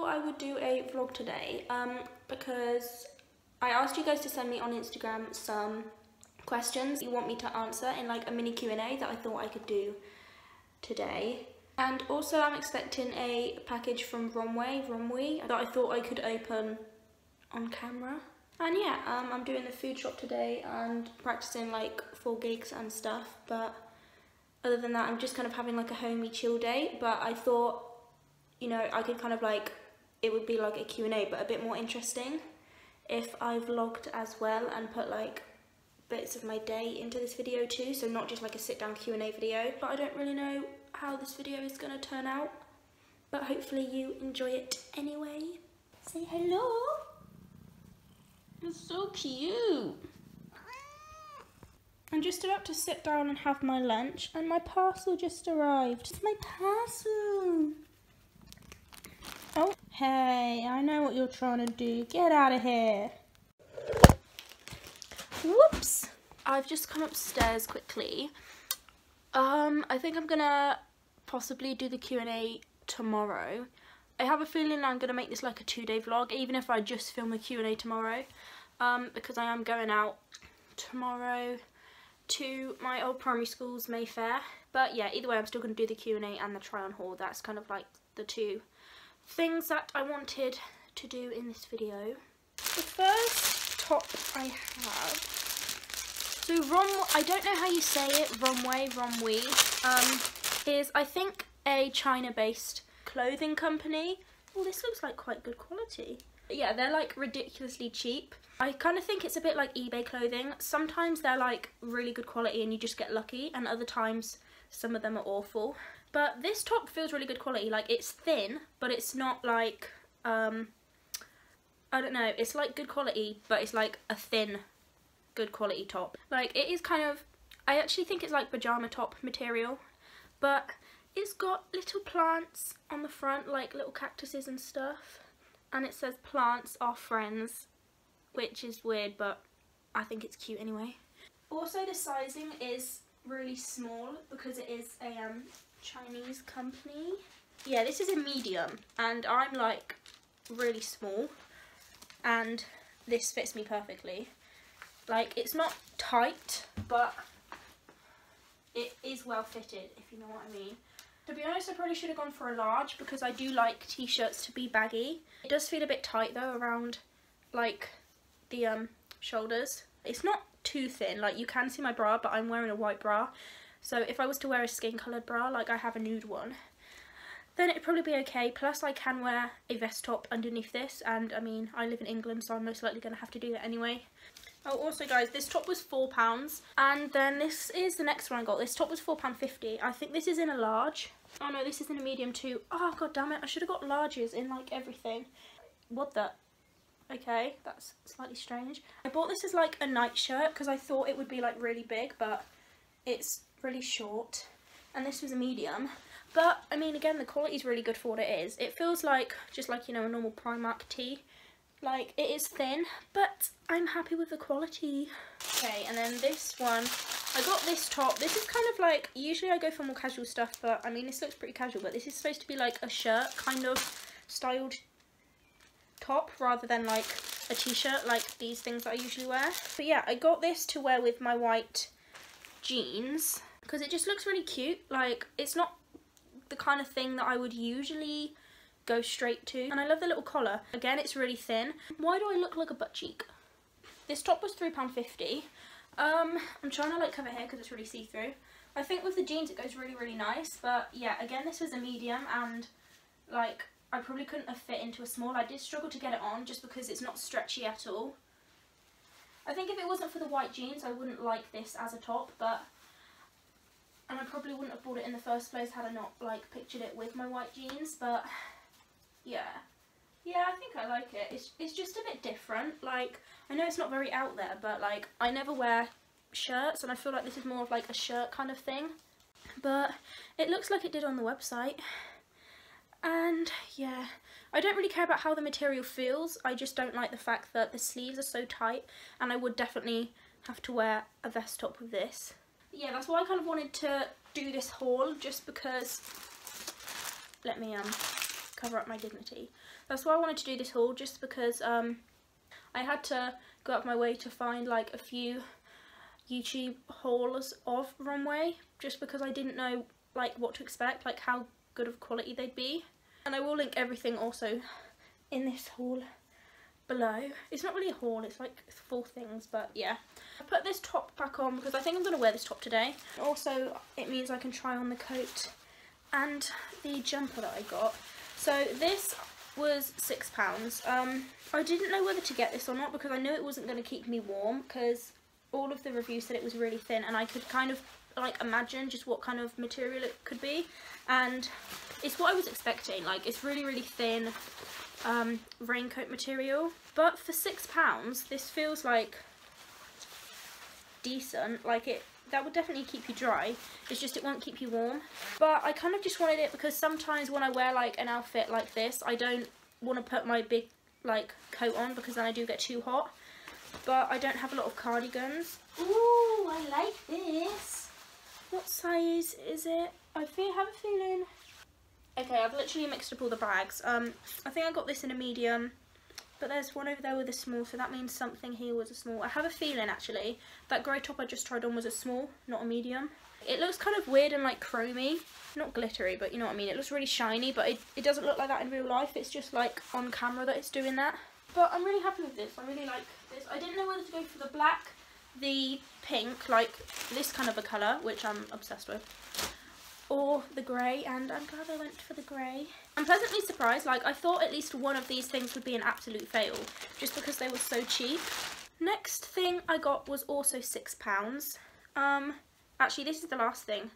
thought I would do a vlog today because I asked you guys to send me on Instagram some questions you want me to answer in like a mini Q&A that I thought I could do today. And also I'm expecting a package from Romwe that I thought I could open on camera. And yeah, I'm doing the food shop today and practicing like full gigs and stuff, but other than that I'm just kind of having like a homey chill day. But I thought, you know, I could kind of like, it would be like a Q&A but a bit more interesting if I vlogged as well and put like bits of my day into this video too, so not just like a sit down Q&A video. But I don't really know how this video is going to turn out, but hopefully you enjoy it anyway. Say hello. It's so cute. I'm just about to sit down and have my lunch and my parcel just arrived. It's my parcel. Oh, hey, I know what you're trying to do. Get out of here. Whoops. I've just come upstairs quickly. I think I'm gonna possibly do the Q&A tomorrow. I have a feeling I'm gonna make this like a 2-day vlog, even if I just film a Q&A tomorrow, because I am going out tomorrow to my old primary school's Mayfair. But yeah, either way I'm still gonna do the Q&A and the try on haul. That's kind of like the two things that I wanted to do in this video. The first top I have, so I don't know how you say it, Romwe, is I think a China-based clothing company. Oh, this looks like quite good quality. But yeah, they're like ridiculously cheap. I kind of think it's a bit like eBay clothing. Sometimes they're like really good quality and you just get lucky, and other times some of them are awful. But this top feels really good quality. Like, it's thin, but it's not like, I don't know, it's like good quality, but it's like a thin good quality top. Like, it is kind of, I actually think it's like pajama top material, but it's got little plants on the front, like little cactuses and stuff, and it says plants are friends, which is weird, but I think it's cute anyway. Also, the sizing is really small because it is a Chinese company. Yeah, this is a medium and I'm like really small, and this fits me perfectly. Like, it's not tight, but it is well fitted, if you know what I mean. To be honest, I probably should have gone for a large because I do like t-shirts to be baggy. It does feel a bit tight though around like the shoulders. It's not too thin, like you can see my bra, but I'm wearing a white bra. So if I was to wear a skin coloured bra, like I have a nude one, then it'd probably be okay. Plus I can wear a vest top underneath this, and I mean, I live in England, so I'm most likely going to have to do that anyway. Oh, also guys, this top was £4, and then this is the next one I got. This top was £4.50. I think this is in a large. Oh no, this is in a medium too. Oh god damn it, I should have got larges in like everything. What the? Okay, that's slightly strange. I bought this as like a night shirt because I thought it would be like really big, but it's really short. And this was a medium. But I mean, again, the quality is really good for what it is. It feels like just like, you know, a normal Primark tee. Like, it is thin, but I'm happy with the quality. Okay, and then this one, I got this top. This is kind of like, usually I go for more casual stuff, but I mean, this looks pretty casual, but this is supposed to be like a shirt kind of styled top rather than like a t-shirt like these things that I usually wear. But yeah, I got this to wear with my white jeans because it just looks really cute. Like, it's not the kind of thing that I would usually go straight to, and I love the little collar. Again, it's really thin. Why do I look like a butt cheek? This top was £3.50. I'm trying to like cover here because it's really see-through. I think with the jeans it goes really, really nice, but yeah, again, this was a medium, and like I probably couldn't have fit into a small. I did struggle to get it on just because it's not stretchy at all. I think if it wasn't for the white jeans I wouldn't like this as a top, and I probably wouldn't have bought it in the first place had I not like pictured it with my white jeans. But yeah, I think I like it. It's just a bit different. Like, I know it's not very out there, but like I never wear shirts, and I feel like this is more of like a shirt kind of thing. But it looks like it did on the website. And yeah, I don't really care about how the material feels. I just don't like the fact that the sleeves are so tight, and I would definitely have to wear a vest top with this. But yeah, that's why I kind of wanted to do this haul, just because, let me cover up my dignity. That's why I wanted to do this haul, just because I had to go out of my way to find like a few YouTube hauls of Romwe, just because I didn't know like what to expect, like how good of quality they'd be. And I will link everything also in this haul below. It's not really a haul, it's like 4 things, but yeah. I put this top back on because I think I'm going to wear this top today. Also, it means I can try on the coat and the jumper that I got. So this was £6. I didn't know whether to get this or not because I knew it wasn't going to keep me warm, because all of the reviews said it was really thin, and I could kind of like imagine just what kind of material it could be, and it's what I was expecting. Like, it's really, really thin raincoat material, but for £6 this feels like decent. Like, that would definitely keep you dry, it's just it won't keep you warm. But I kind of just wanted it because sometimes when I wear like an outfit like this, I don't want to put my big like coat on because then I do get too hot. But I don't have a lot of cardigans. Ooh, I like this. What size is it? I have a feeling. Okay, I've literally mixed up all the bags. I think I got this in a medium, but there's one over there with a small, so that means something here was a small. I have a feeling actually that grey top I just tried on was a small, not a medium. It looks kind of weird and like chromy, not glittery, but you know what I mean. It looks really shiny, but it doesn't look like that in real life. It's just like on camera that it's doing that. But I'm really happy with this. I really like this. I didn't know whether to go for the black, the pink, like this kind of a colour, which I'm obsessed with, or the grey, and I'm glad I went for the grey. I'm pleasantly surprised. Like, I thought at least one of these things would be an absolute fail, just because they were so cheap. Next thing I got was also £6. Actually, this is the last thing.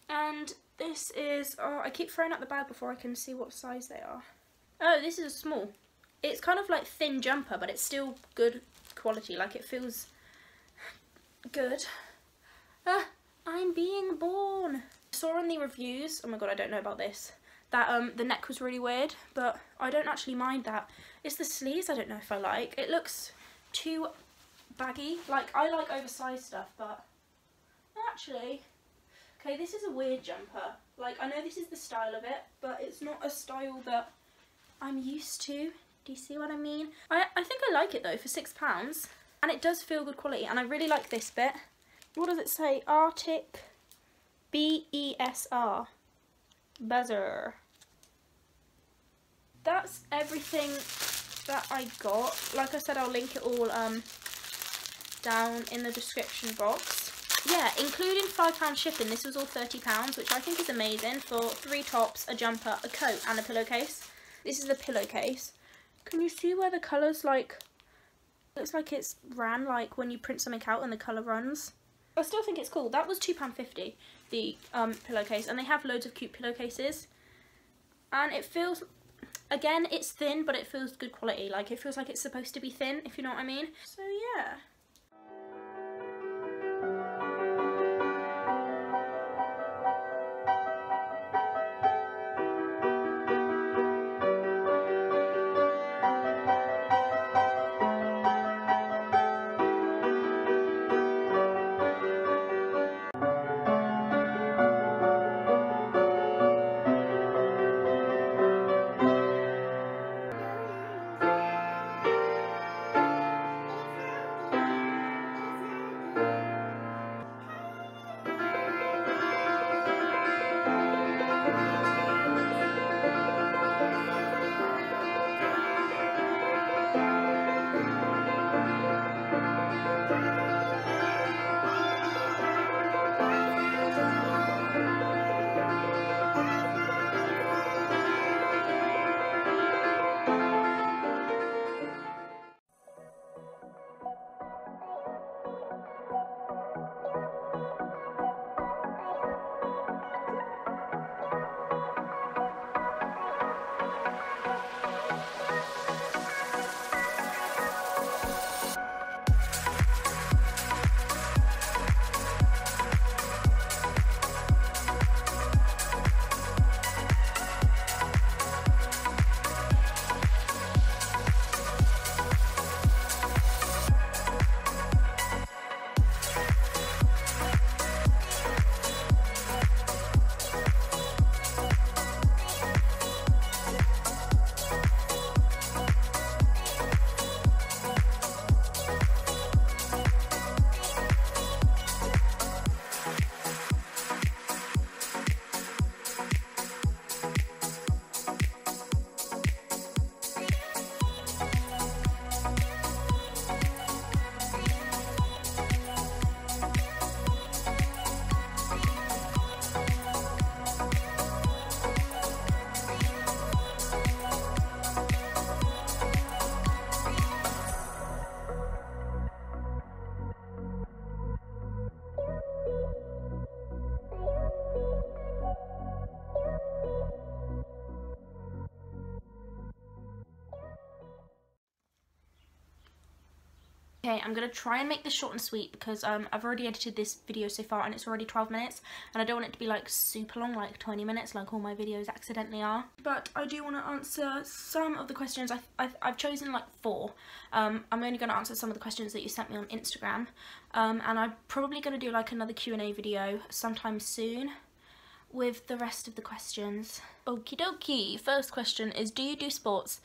And this is, oh, I keep throwing out the bag before I can see what size they are. Oh, this is a small. It's kind of like thin jumper, but it's still good quality. Like, it feels good. I'm being born. I saw in the reviews, oh my god, I don't know about this, that the neck was really weird, but I don't actually mind that. It's the sleeves I don't know if I like. It looks too baggy. Like, I like oversized stuff, but actually, okay, this is a weird jumper. Like, I know this is the style of it, but it's not a style that I'm used to. Do you see what I mean? I think I like it though for £6, and it does feel good quality, and I really like this bit. What does it say? Arctic B-E-S-R. Buzzer. That's everything that I got. Like I said, I'll link it all down in the description box. Yeah, including £5 shipping, this was all £30, which I think is amazing for 3 tops, a jumper, a coat, and a pillowcase. This is the pillowcase. Can you see where the colours, like, looks like it's ran, like when you print something out and the colour runs? I still think it's cool. That was £2.50, the pillowcase, and they have loads of cute pillowcases. And it feels, again, it's thin, but it feels good quality. Like, it feels like it's supposed to be thin, if you know what I mean. So yeah. Okay, I'm going to try and make this short and sweet because I've already edited this video so far and it's already 12 minutes and I don't want it to be like super long, like 20 minutes like all my videos accidentally are. But I do want to answer some of the questions. I've chosen like 4. I'm only going to answer some of the questions that you sent me on Instagram, and I'm probably going to do like another Q&A video sometime soon with the rest of the questions. Okie dokie, first question is, do you do sports?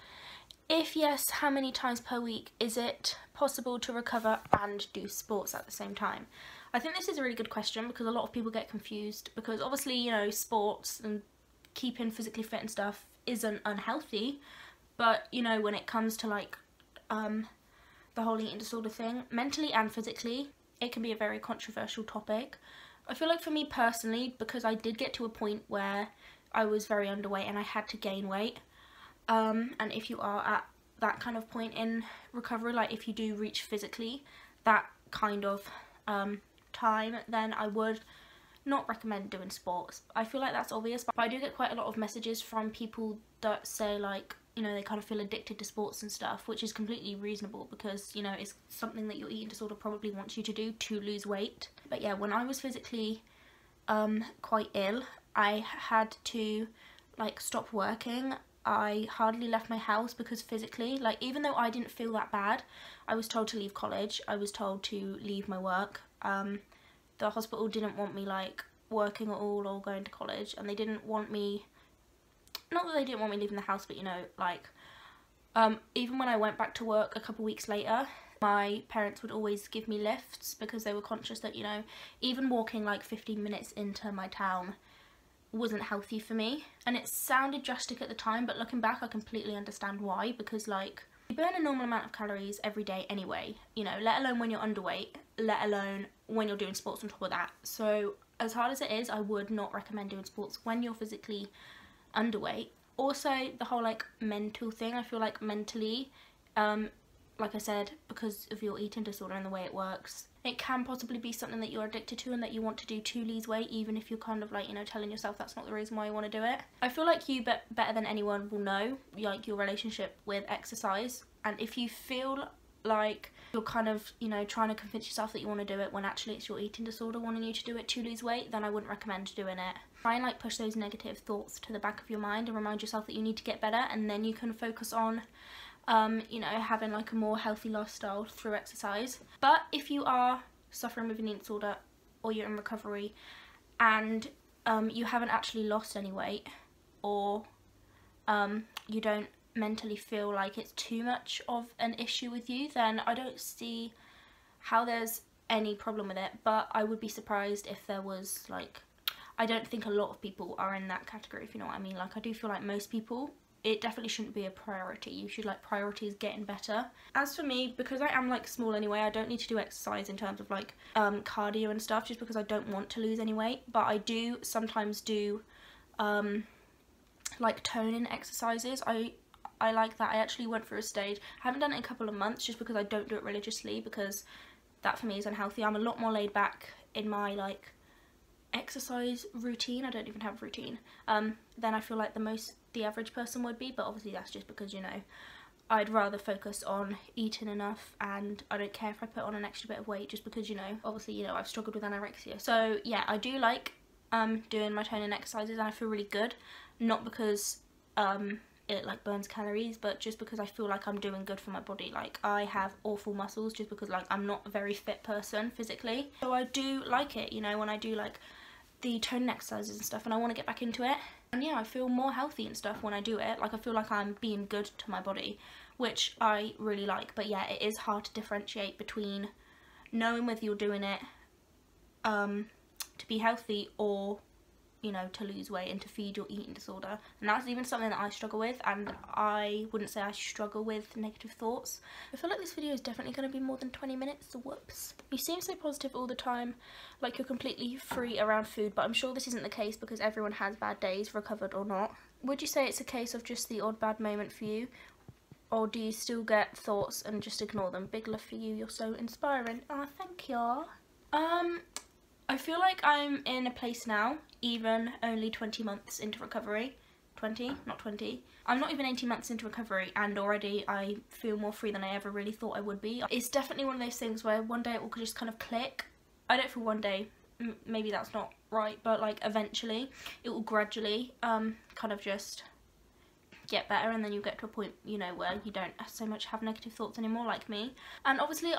If yes, how many times per week? Is it possible to recover and do sports at the same time? I think this is a really good question because a lot of people get confused because obviously, you know, sports and keeping physically fit and stuff isn't unhealthy, but you know, when it comes to like the whole eating disorder thing, mentally and physically, it can be a very controversial topic. I feel like for me personally, because I did get to a point where I was very underweight and I had to gain weight, and if you are at that kind of point in recovery, like if you do reach physically that kind of time, then I would not recommend doing sports. I feel like that's obvious, but I do get quite a lot of messages from people that say like, you know, they kind of feel addicted to sports and stuff, which is completely reasonable because, you know, it's something that your eating disorder probably wants you to do to lose weight. But yeah, when I was physically quite ill, I had to like stop working. I hardly left my house because physically, like, even though I didn't feel that bad, I was told to leave college, I was told to leave my work. The hospital didn't want me like working at all or going to college, and they didn't want me, not that they didn't want me leaving the house, but you know, like, even when I went back to work a couple weeks later, my parents would always give me lifts because they were conscious that, you know, even walking like 15 minutes into my town wasn't healthy for me. And it sounded drastic at the time, but looking back I completely understand why, because like, you burn a normal amount of calories every day anyway, you know, let alone when you're underweight, let alone when you're doing sports on top of that. So as hard as it is, I would not recommend doing sports when you're physically underweight. Also, the whole like mental thing, I feel like mentally, like I said, because of your eating disorder and the way it works, it can possibly be something that you're addicted to and that you want to do to lose weight, even if you're kind of like, you know, telling yourself that's not the reason why you want to do it. I feel like you better than anyone will know like your relationship with exercise, and if you feel like you're kind of, you know, trying to convince yourself that you want to do it when actually it's your eating disorder wanting you to do it to lose weight, then I wouldn't recommend doing it. Try and like push those negative thoughts to the back of your mind and remind yourself that you need to get better, and then you can focus on you know, having like a more healthy lifestyle through exercise. But if you are suffering with an eating disorder or you're in recovery and you haven't actually lost any weight, or you don't mentally feel like it's too much of an issue with you, then I don't see how there's any problem with it. But I would be surprised if there was, like, I don't think a lot of people are in that category, if you know what I mean. Like, I do feel like most people, it definitely shouldn't be a priority. You should like prioritize getting better. As for me, because I am like small anyway, I don't need to do exercise in terms of like cardio and stuff, just because I don't want to lose any weight. But I do sometimes do like toning exercises. I like that. I actually went through a stage, I haven't done it in a couple of months just because I don't do it religiously, because that for me is unhealthy. I'm a lot more laid back in my like exercise routine. I don't even have a routine then I feel like the average person would be, but obviously that's just because, you know, I'd rather focus on eating enough, and I don't care if I put on an extra bit of weight, just because, you know, obviously, you know, I've struggled with anorexia. So yeah, I do like doing my toning exercises, and I feel really good, not because it like burns calories, but just because I feel like I'm doing good for my body. Like, I have awful muscles just because like I'm not a very fit person physically, so I do like it, you know, when I do like the toning exercises and stuff, and I want to get back into it. And yeah, I feel more healthy and stuff when I do it. Like, I feel like I'm being good to my body, which I really like. But yeah, it is hard to differentiate between knowing whether you're doing it to be healthy or, you know, to lose weight and to feed your eating disorder. And that's even something that I struggle with, and I wouldn't say I struggle with negative thoughts. I feel like this video is definitely going to be more than 20 minutes, so whoops. You seem so positive all the time, like you're completely free around food, but I'm sure this isn't the case because everyone has bad days, recovered or not. Would you say it's a case of just the odd bad moment for you, or do you still get thoughts and just ignore them? Big love for you, you're so inspiring. Oh, thank you. I feel like I'm in a place now, even only 20 months into recovery, not 20. I'm not even 18 months into recovery and already I feel more free than I ever really thought I would be. It's definitely one of those things where one day it will just kind of click. I don't feel one day, maybe that's not right, but like eventually it will gradually kind of just get better, and then you get to a point, you know, where you don't so much have negative thoughts anymore, like me. And obviously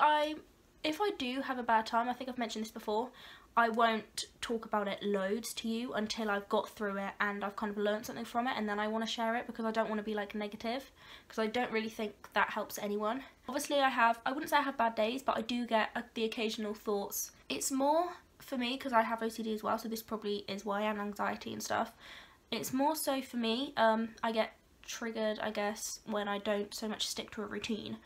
if I do have a bad time, I think I've mentioned this before, I won't talk about it loads to you until I've got through it and I've kind of learned something from it, and then I want to share it, because I don't want to be like negative, because I don't really think that helps anyone. Obviously I wouldn't say I have bad days, but I do get the occasional thoughts. It's more for me because I have OCD as well, so this probably is why, and anxiety and stuff. It's more so for me, I get triggered, I guess, when I don't so much stick to a routine.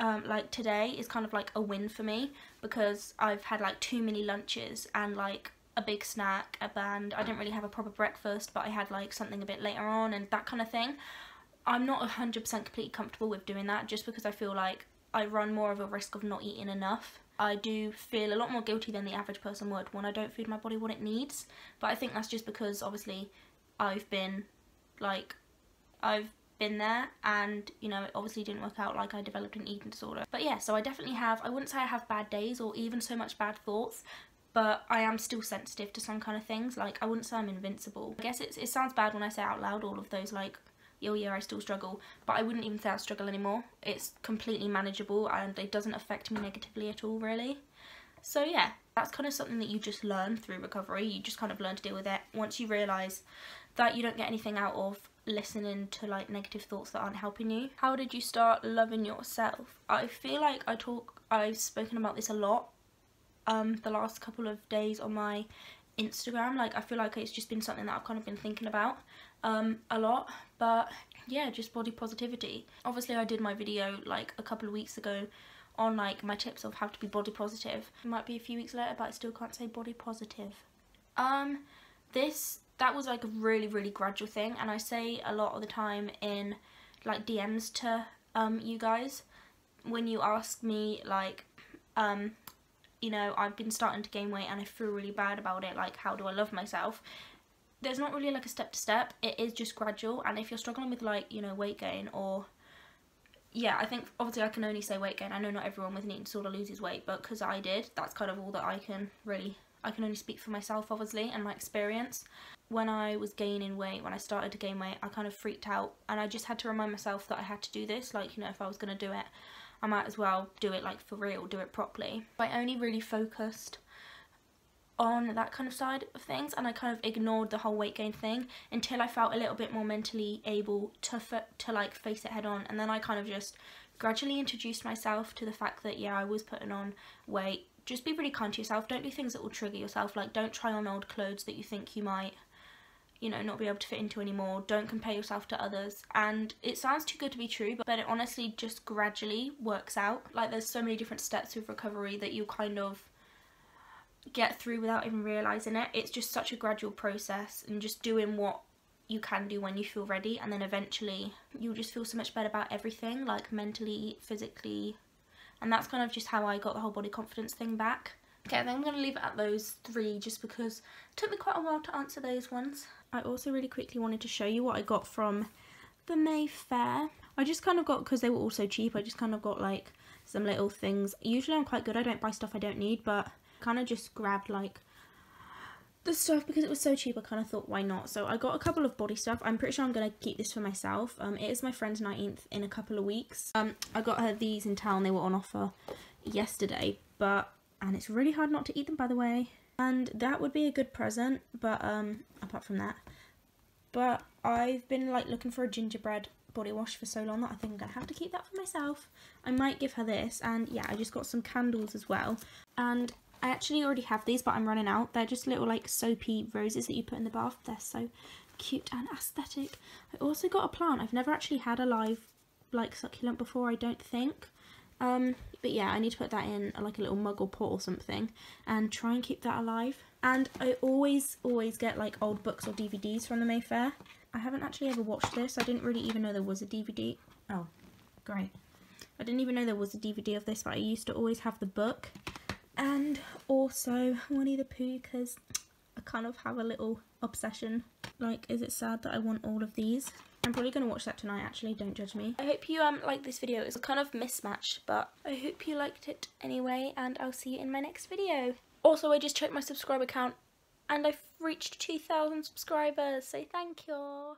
Like today is kind of like a win for me because I've had like 2 mini lunches and like a big snack, a band. I didn't really have a proper breakfast, but I had like something a bit later on and that kind of thing. I'm not 100% completely comfortable with doing that, just because I feel like I run more of a risk of not eating enough. I do feel a lot more guilty than the average person would when I don't feed my body what it needs, but I think that's just because obviously I've been there, and you know, it obviously didn't work out. Like, I developed an eating disorder. But yeah, so I definitely have, I wouldn't say I have bad days or even so much bad thoughts, but I am still sensitive to some kind of things. Like, I wouldn't say I'm invincible. I guess it sounds bad when I say out loud all of those like, oh yeah, I still struggle, but I wouldn't even say I struggle anymore. It's completely manageable and it doesn't affect me negatively at all, really. So yeah, that's kind of something that you just learn through recovery. You just kind of learn to deal with it once you realise that you don't get anything out of listening to like negative thoughts that aren't helping you. How did you start loving yourself? I feel like I've spoken about this a lot the last couple of days on my Instagram. Like, I feel like it's just been something that I've kind of been thinking about a lot. But yeah, just body positivity. Obviously I did my video like a couple of weeks ago on like my tips of how to be body positive. It might be a few weeks later, but I still can't say body positive. That was like a really gradual thing, and I say a lot of the time in like DMs to you guys when you ask me like you know, I've been starting to gain weight and I feel really bad about it, like how do I love myself? There's not really like a step to step, it is just gradual. And if you're struggling with like, you know, weight gain, or yeah, I think obviously I can only say weight gain. I know not everyone with an eating disorder loses weight, but because I did, that's kind of all that I can only speak for myself, obviously, and my experience. When I was gaining weight, when I started to gain weight, I kind of freaked out, and I just had to remind myself that I had to do this. Like, you know, if I was going to do it, I might as well do it like for real, do it properly. I only really focused on that kind of side of things, and I kind of ignored the whole weight gain thing until I felt a little bit more mentally able to like face it head on. And then I kind of just gradually introduced myself to the fact that yeah, I was putting on weight. Just be really kind to yourself. Don't do things that will trigger yourself. Like, don't try on old clothes that you think you might, you know, not be able to fit into anymore. Don't compare yourself to others. And it sounds too good to be true, but it honestly just gradually works out. Like, there's so many different steps of recovery that you kind of get through without even realising it. It's just such a gradual process, and just doing what you can do when you feel ready, and then eventually you'll just feel so much better about everything, like mentally, physically. And that's kind of just how I got the whole body confidence thing back. Okay, I think I'm going to leave it at those 3 just because it took me quite a while to answer those ones. I also really quickly wanted to show you what I got from the Mayfair. I just kind of got, because they were all so cheap, I just kind of got like some little things. Usually I'm quite good, I don't buy stuff I don't need, but kind of just grabbed like the stuff because it was so cheap. I kind of thought, why not? So I got a couple of body stuff. I'm pretty sure I'm going to keep this for myself. It is my friend's 19th in a couple of weeks. I got her these in town. They were on offer yesterday, and it's really hard not to eat them, by the way. And that would be a good present, but apart from that. But I've been like looking for a gingerbread body wash for so long that I think I'm going to have to keep that for myself. I might give her this, and yeah, I just got some candles as well. And I actually already have these, but I'm running out. They're just little like soapy roses that you put in the bath. They're so cute and aesthetic. I also got a plant. I've never actually had a live like succulent before, I don't think. But yeah, I need to put that in like a little mug or pot or something and try and keep that alive. And I always get like old books or DVDs from the Mayfair. I haven't actually ever watched this. I didn't really even know there was a DVD. Oh, great. I didn't even know there was a DVD of this, but I used to always have the book. And also Winnie the Pooh, because I kind of have a little obsession. Like, is it sad that I want all of these? I'm probably going to watch that tonight, actually, don't judge me. I hope you like this video. It's kind of mismatched, but I hope you liked it anyway, and I'll see you in my next video. Also, I just checked my subscriber count, and I've reached 2,000 subscribers, so thank you.